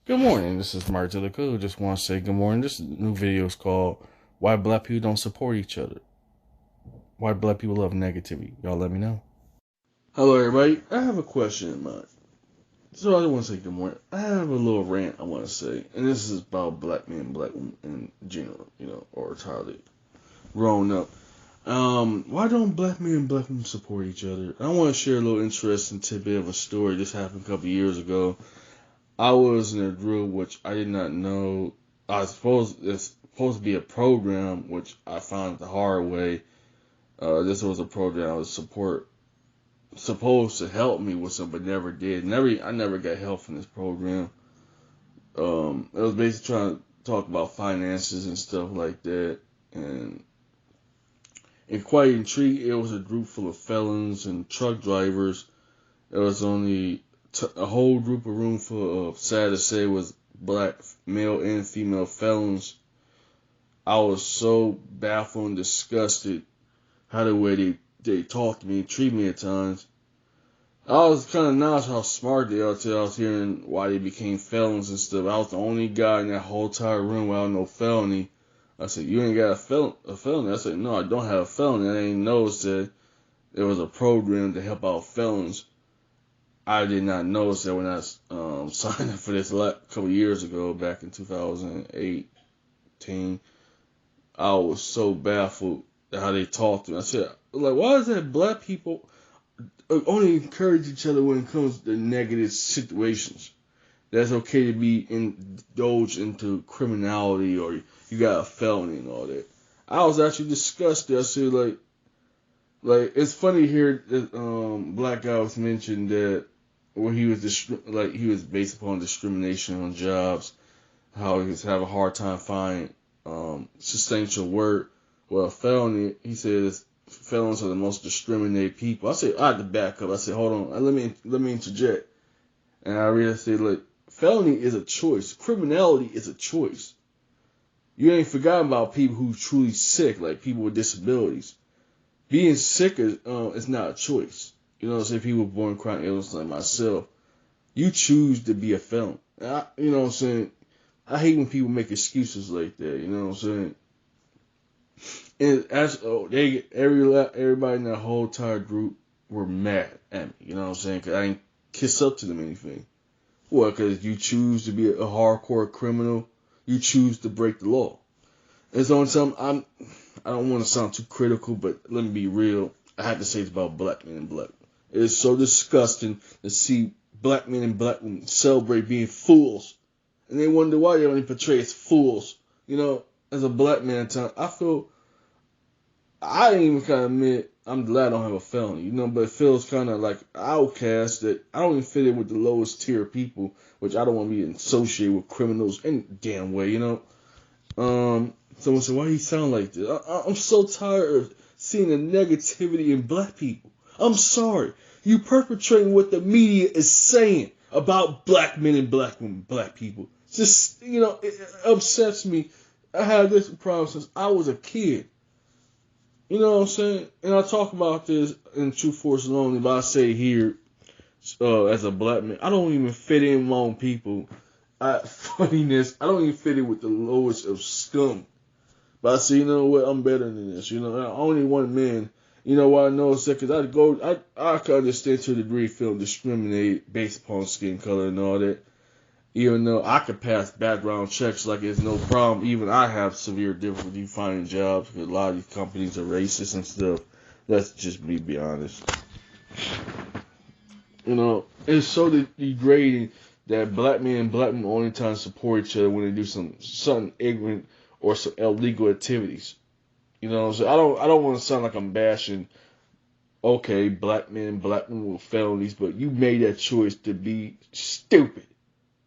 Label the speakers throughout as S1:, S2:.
S1: Good morning, this is Mark Delacour. Just want to say good morning. This new video is called Why Black People Don't Support Each Other. Why Black People Love Negativity. Y'all let me know. Hello everybody, I have a question in mind. So I don't want to say good morning. I have a little rant I want to say. And this is about black men and black women in general, or entirely grown up. Why don't black men and black women support each other? I want to share a little interesting tidbit of a story. This happened a couple years ago. I was in a group which I did not know. It's supposed to be a program which I found the hard way. This was a program I was supposed to help me with some, but never did. I never got help from this program. It was basically trying to talk about finances and stuff like that, and quite intrigued. It was a group full of felons and truck drivers. It was only a whole group of room full of, sad to say, was black male and female felons. I was so baffled and disgusted how the way they talked to me, treat me at times. I was kind of nice how smart they are till I was hearing why they became felons and stuff. I was the only guy in that whole entire room without no felony. I said, "You ain't got a felony?" I said, "No, I don't have a felony." I didn't know that there was a program to help out felons. I did not notice that when I signed up for this a couple years ago, back in 2018. I was so baffled at how they talked to me. I said, why is that black people only encourage each other when it comes to negative situations? That's okay to be indulged into criminality or you got a felony and all that. I was actually disgusted. I said, it's funny to hear that black guy was mentioned that where he was based upon discrimination on jobs, how he was having a hard time finding substantial work. Well, felony, he says felons are the most discriminated people. I said, I had to back up. I said, hold on, let me interject. And I really said, felony is a choice. Criminality is a choice. You ain't forgotten about people who truly sick, like people with disabilities. Being sick is not a choice. You know what I'm saying? People born chronic illness like myself. You choose to be a felon. You know what I'm saying? I hate when people make excuses like that. You know what I'm saying? And everybody in that whole entire group were mad at me. You know what I'm saying? Because I didn't kiss up to them anything. Well, because you choose to be a hardcore criminal. You choose to break the law. And so I don't want to sound too critical, but let me be real. I have to say it's about black men and black women. It is so disgusting to see black men and black women celebrate being fools. And they wonder why they only portray as fools. You know, as a black man, I didn't even kind of admit, I'm glad I don't have a felony, but it feels kind of like outcast that I don't even fit in with the lowest tier of people, which I don't want to be associated with criminals any damn way, Someone said, why do you sound like this? I'm so tired of seeing the negativity in black people. I'm sorry. You perpetrating what the media is saying about black men and black women, black people. Just, it upsets me. I had this problem since I was a kid. You know what I'm saying? And I talk about this in True Force Lonely, but I say here, as a black man, I don't even fit in among people. Funniness, I don't even fit in with the lowest of scum. But I say, you know what? I'm better than this. Only one man. You know why I know it's that? Because I can understand to a degree feeling discriminated based upon skin color and all that. Even though I could pass background checks like it's no problem. Even I have severe difficulty finding jobs because a lot of these companies are racist and stuff. Let's just be honest. It's so degrading that black men and black women only time support each other when they do something ignorant or some illegal activities. So I don't want to sound like I'm bashing, okay, black men and black women with felonies, but you made that choice to be stupid.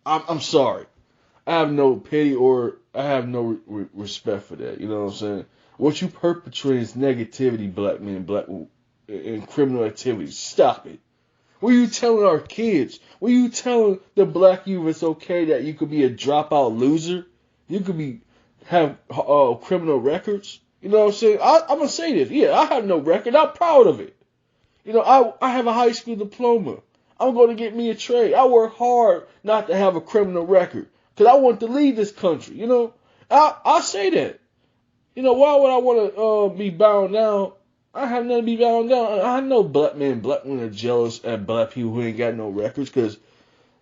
S1: I'm sorry. I have no pity or I have no respect for that. You know what I'm saying? What you perpetrate is negativity, black men and black women, and criminal activities. Stop it. What are you telling our kids? What are you telling the black youth it's okay that you could be a dropout loser? You could have criminal records? You know what I'm saying? I'm going to say this. Yeah, I have no record. I'm proud of it. I have a high school diploma. I'm going to get me a trade. I work hard not to have a criminal record because I want to leave this country. You know, I say that. You know, why would I want to be bound down? I have nothing to be bound down. I know black men and black women are jealous at black people who ain't got no records because,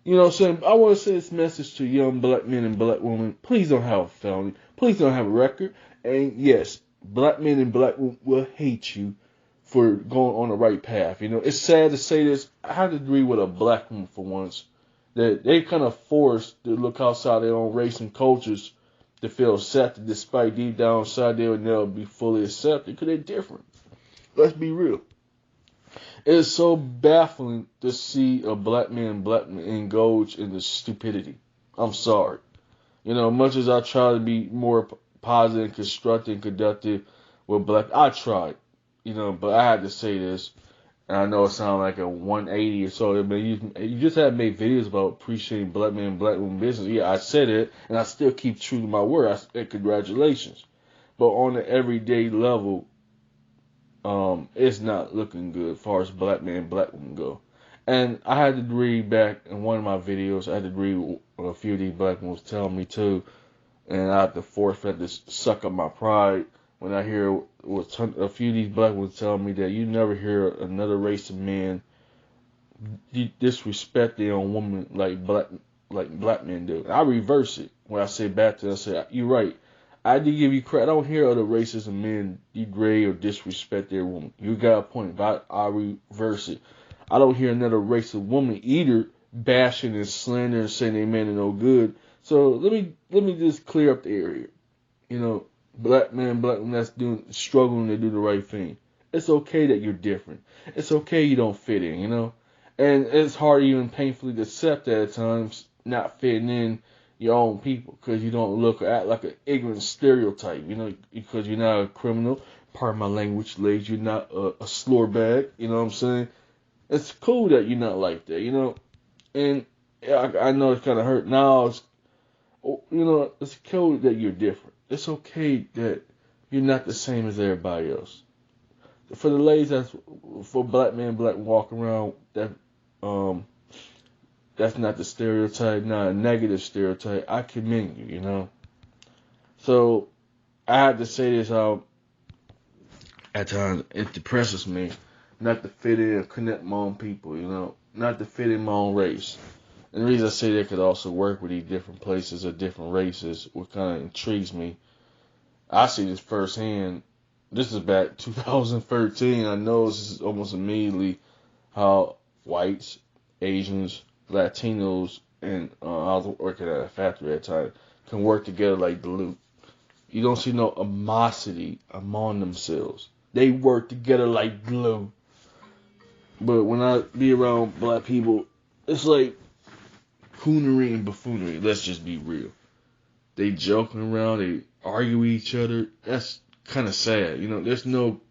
S1: you know what I'm saying? I want to send this message to young black men and black women. Please don't have a felony. Please don't have a record. And yes, black men and black women will hate you for going on the right path. You know, it's sad to say this. I have to agree with a black woman for once that they kind of forced to look outside their own race and cultures to feel accepted, despite deep down inside they would never be fully accepted because they're different. Let's be real. It is so baffling to see a black man and black woman engage in this stupidity. I'm sorry. You know, much as I try to be more positive, constructive, and conductive with black, I tried. You know, but I had to say this, and I know it sounds like a 180 or so, but you just had to make videos about appreciating black men and black women business. Yeah, I said it, and I still keep true to my word. I said congratulations. But on the everyday level, it's not looking good as far as black men and black women go. And I had to read back in one of my videos, I had to read a few of these black women was telling me too, and I had to forfeit to suck up my pride when I hear a few of these black women telling me that you never hear another race of men disrespect their own woman like black men do. I reverse it when I say back to them, I say, you're right. I do give you credit. I don't hear other races of men degrade or disrespect their woman. You got a point, but I reverse it. I don't hear another race of woman either bashing and slandering and saying they men are no good. So let me just clear up the area. You know, black man, black woman that's struggling to do the right thing. It's okay that you're different. It's okay you don't fit in, you know? And it's hard even painfully to accept that at times, not fitting in your own people, because you don't look or act like an ignorant stereotype, you know, because you're not a criminal. Pardon my language, ladies, you're not a slore bag, you know what I'm saying? It's cool that you're not like that, you know? And I know it's kind of hurt now. You know, it's cool that you're different. It's okay that you're not the same as everybody else. For the ladies for black men, black walk around, that's not the stereotype, not a negative stereotype. I commend you, you know. So I have to say this out. At times it depresses me not to fit in and connect my own people, you know, not to fit in my own race. And the reason I say that could also work with these different places or different races, what kind of intrigues me. I see this firsthand. This is back 2013. I know this is almost immediately how whites, Asians, Latinos, and I was working at a factory at the time, can work together like glue. You don't see no animosity among themselves. They work together like glue. But when I be around black people, it's like coonery and buffoonery. Let's just be real. They joking around, they argue with each other. That's kind of sad. You know, there's no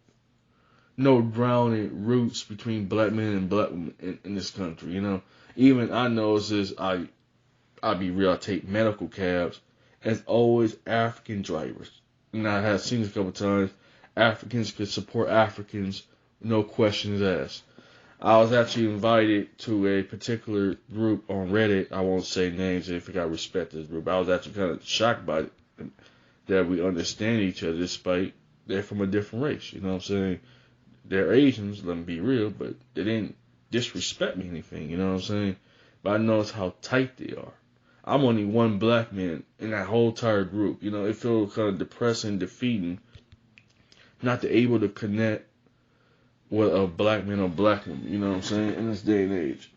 S1: drowning roots between black men and black women in this country. You know, even I notice this. I'll be real. I take medical cabs. As always, African drivers. And I have seen this a couple times. Africans could support Africans, no questions asked. I was actually invited to a particular group on Reddit. I won't say names if I got respect to this group. I was actually kind of shocked by it, that we understand each other despite they're from a different race. You know what I'm saying? They're Asians, let me be real, but they didn't disrespect me or anything. You know what I'm saying? But I noticed how tight they are. I'm only one black man in that whole entire group. You know, it feels kind of depressing, defeating, not to able to connect with a black man or black woman. You know what I'm saying? In this day and age,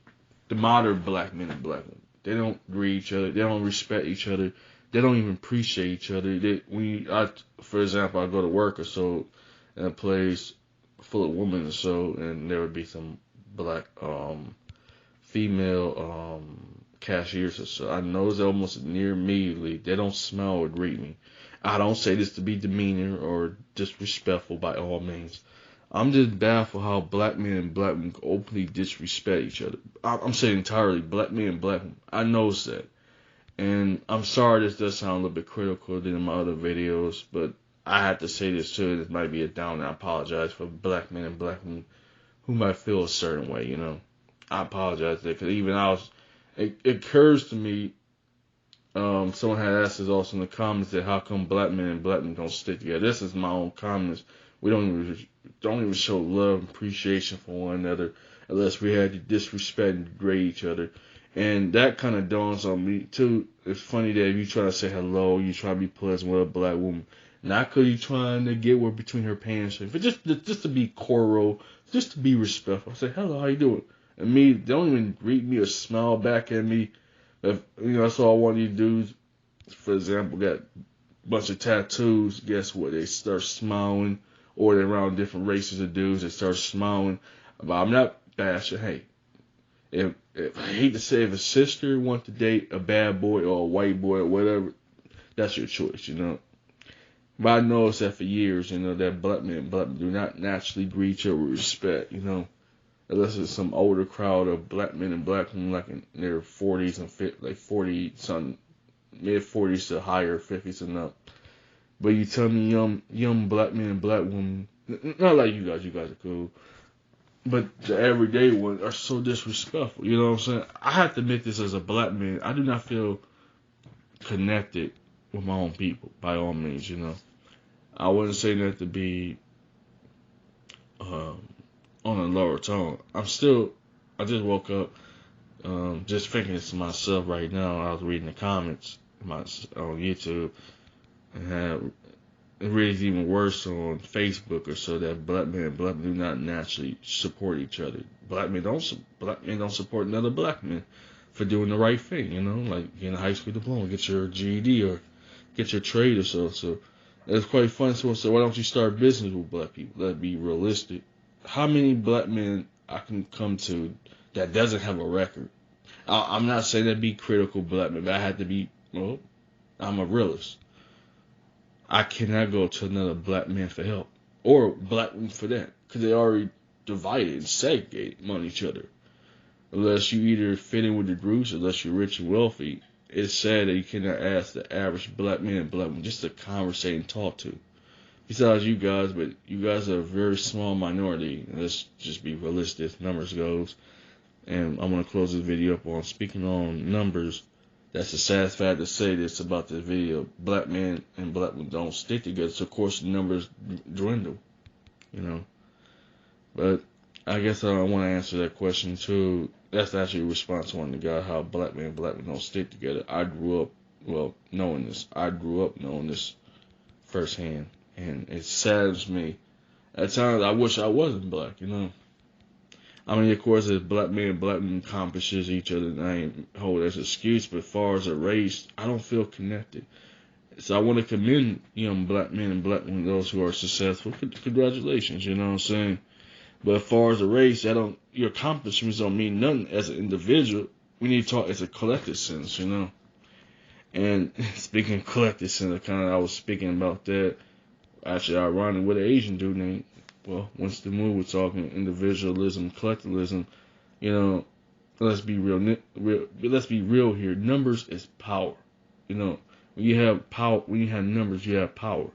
S1: the modern black men and black women, they don't greet each other. They don't respect each other. They don't even appreciate each other. For example, I go to work or so in a place full of women or so, and there would be some black female cashiers or so. I notice almost near immediately they don't smile or greet me. I don't say this to be demeaning or disrespectful by all means. I'm just baffled how black men and black women openly disrespect each other. I'm saying entirely black men and black women. I notice that. And I'm sorry this does sound a little bit critical than in my other videos, but I have to say this too. This might be a down, and I apologize for black men and black women who might feel a certain way, you know. I apologize there, because even it occurs to me. Someone had asked us also in the comments that how come black men and black men don't stick together. This is my own comments. We don't even show love and appreciation for one another unless we had to disrespect and degrade each other. And that kind of dawns on me too. It's funny that if you try to say hello, you try to be pleasant with a black woman, not because you're trying to get where between her pants, but just to be cordial, just to be respectful. I say hello, how you doing? And me, they don't even greet me or smile back at me. If, I saw one of these dudes, for example, got a bunch of tattoos. Guess what? They start smiling, or they're around different races of dudes. They start smiling. But I'm not bashing. Hey, if I hate to say, if a sister wants to date a bad boy or a white boy or whatever, that's your choice, But I noticed that for years, that black men and black women do not naturally greet each other with respect, Unless it's some older crowd of black men and black women, like in their 40s and like 40 something, mid 40s to higher 50s and up. But you tell me young black men and black women, not like you guys are cool, but the everyday ones are so disrespectful. You know what I'm saying? I have to admit this as a black man. I do not feel connected with my own people by all means. I wouldn't say that to be on a lower tone. I just woke up, just thinking to myself right now. I was reading the comments on YouTube, and it really is even worse on Facebook or so, that black men and black men do not naturally support each other. Black men don't support another black man for doing the right thing, like getting a high school diploma, get your GED or get your trade or so. So it's quite fun. So why don't you start business with black people? Let's be realistic. How many black men I can come to that doesn't have a record? I'm not saying that be critical black men, but I have to be, I'm a realist. I cannot go to another black man for help, or black woman for that, because they already divided and segregated among each other. Unless you either fit in with the groups, unless you're rich and wealthy, it's sad that you cannot ask the average black man and black woman just to conversate and talk to. Besides you guys, but you guys are a very small minority. Let's just be realistic as numbers goes. And I'm going to close this video up on speaking on numbers. That's a sad fact to say this about this video. Black men and black women don't stick together, so of course the numbers dwindle, But I guess I want to answer that question too. That's actually a response to one of the guys, how black men and black women don't stick together. I grew up knowing this firsthand. And it saddens me. At times, I wish I wasn't black, I mean, of course, as black men and black women accomplishes each other, and I ain't hold as an excuse, but as far as a race, I don't feel connected. So I want to commend young black men and black women, those who are successful. Congratulations, you know what I'm saying? But as far as a race, your accomplishments don't mean nothing as an individual. We need to talk as a collective sense, And speaking of collective sense, I was speaking about that. Actually, ironic with an Asian dude named, Winston Moo was talking individualism, collectivism. Let's be real. Let's be real here. Numbers is power. When you have power, when you have numbers, you have power.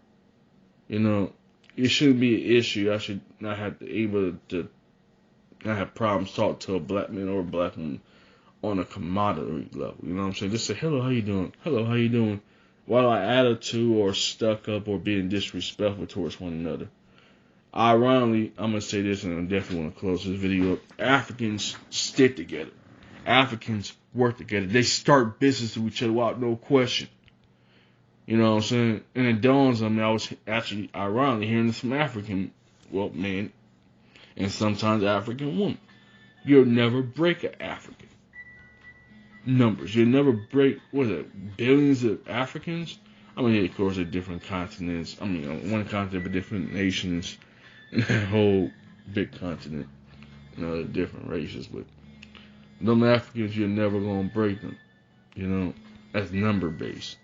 S1: It shouldn't be an issue. I should not have to able to not have problems talking to a black man or a black woman on a commodity level. You know what I'm saying? Just say, hello, how you doing? Hello, how you doing? While our attitude or stuck up or being disrespectful towards one another. Ironically, I'm going to say this, and I definitely want to close this video up. Africans stick together. Africans work together. They start business with each other without no question. You know what I'm saying? And it dawns on me, I was actually, ironically, hearing this from African, men, and sometimes African women. You'll never break an African. Numbers. You'll never break, billions of Africans? I mean, of course, they're different continents. I mean, one continent, but different nations. And that whole big continent. Different races. But them Africans, you're never going to break them. That's number based.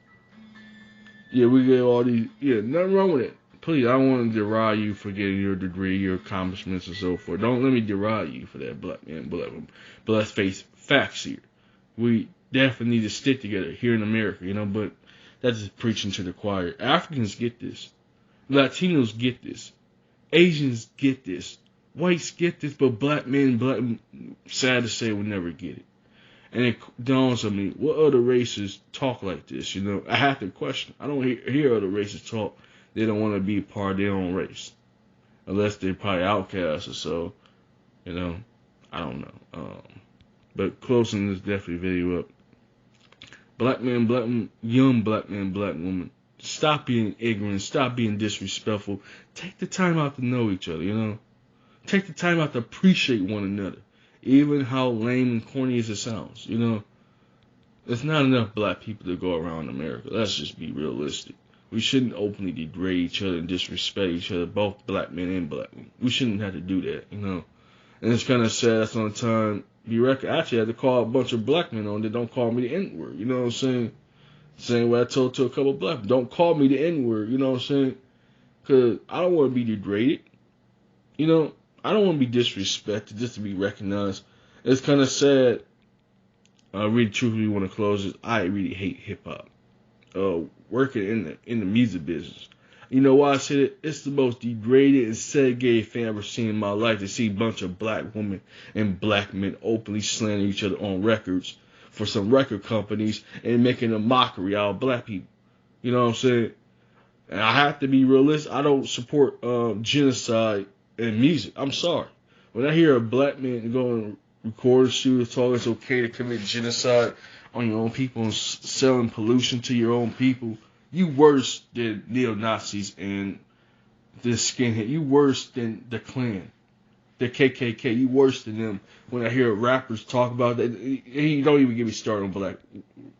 S1: Yeah, we get all these. Yeah, nothing wrong with it. Please, I don't want to deride you for getting your degree, your accomplishments, and so forth. Don't let me deride you for that, black man, black woman. But let's face facts here. We definitely need to stick together here in America, but that's just preaching to the choir. Africans get this. Latinos get this. Asians get this. Whites get this, but black men, sad to say, will never get it. And it dawns on me, what other races talk like this? You know, I have to question. I don't hear other races talk. They don't want to be a part of their own race, unless they're probably outcasts or so. You know, I don't know. But closing this definitely video up. Black men, black women, young black men, black women, stop being ignorant. Stop being disrespectful. Take the time out to know each other. You know, take the time out to appreciate one another. Even how lame and corny as it sounds, you know, there's not enough black people to go around America. Let's just be realistic. We shouldn't openly degrade each other and disrespect each other, both black men and black women. We shouldn't have to do that, you know. And it's kind of sad. That's on the time. Actually, I had to call a bunch of black men on that don't call me the N-word. You know what I'm saying? Saying what I told to a couple of black men. Don't call me the N-word. You know what I'm saying? Because I don't want to be degraded. You know, I don't want to be disrespected just to be recognized. It's kind of sad. I really truthfully want to close this. I really hate hip hop. Working in the music business. You know why I said it? It's the most degraded and segregated thing I've ever seen in my life, to see a bunch of black women and black men openly slandering each other on records for some record companies and making a mockery out of black people. You know what I'm saying? And I have to be realistic. I don't support genocide in music. I'm sorry. When I hear a black man go and record a studio talking it's okay to commit genocide on your own people and selling pollution to your own people, you worse than neo-Nazis and the skinhead. You worse than the Klan, the KKK. You worse than them. When I hear rappers talk about that, you don't even get me started on black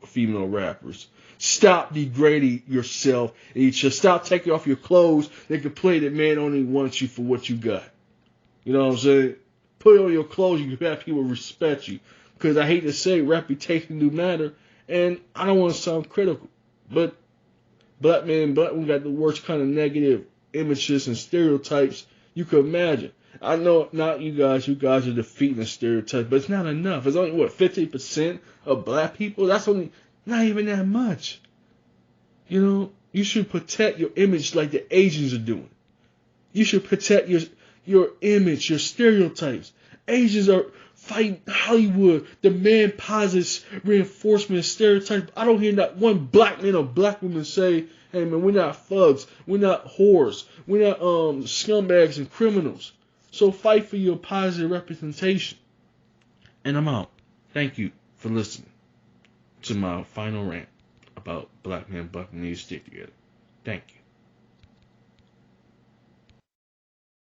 S1: female rappers. Stop degrading yourself and each other. Stop taking off your clothes. They can play that man only wants you for what you got. You know what I'm saying? Put on your clothes. You can have people respect you. Because I hate to say reputation do matter. And I don't want to sound critical. But black men and black women got the worst kind of negative images and stereotypes you could imagine. I know not you guys are defeating the stereotypes, but it's not enough. It's only, 50% of black people? That's only not even that much. You know, you should protect your image like the Asians are doing. You should protect your image, your stereotypes. Asians are fighting Hollywood, demand positive reinforcement of stereotypes. I don't hear not one black man or black woman say, hey man, we're not thugs, we're not whores, we're not scumbags and criminals. So fight for your positive representation. And I'm out. Thank you for listening to my final rant about black men, black women need to stick together. Thank you.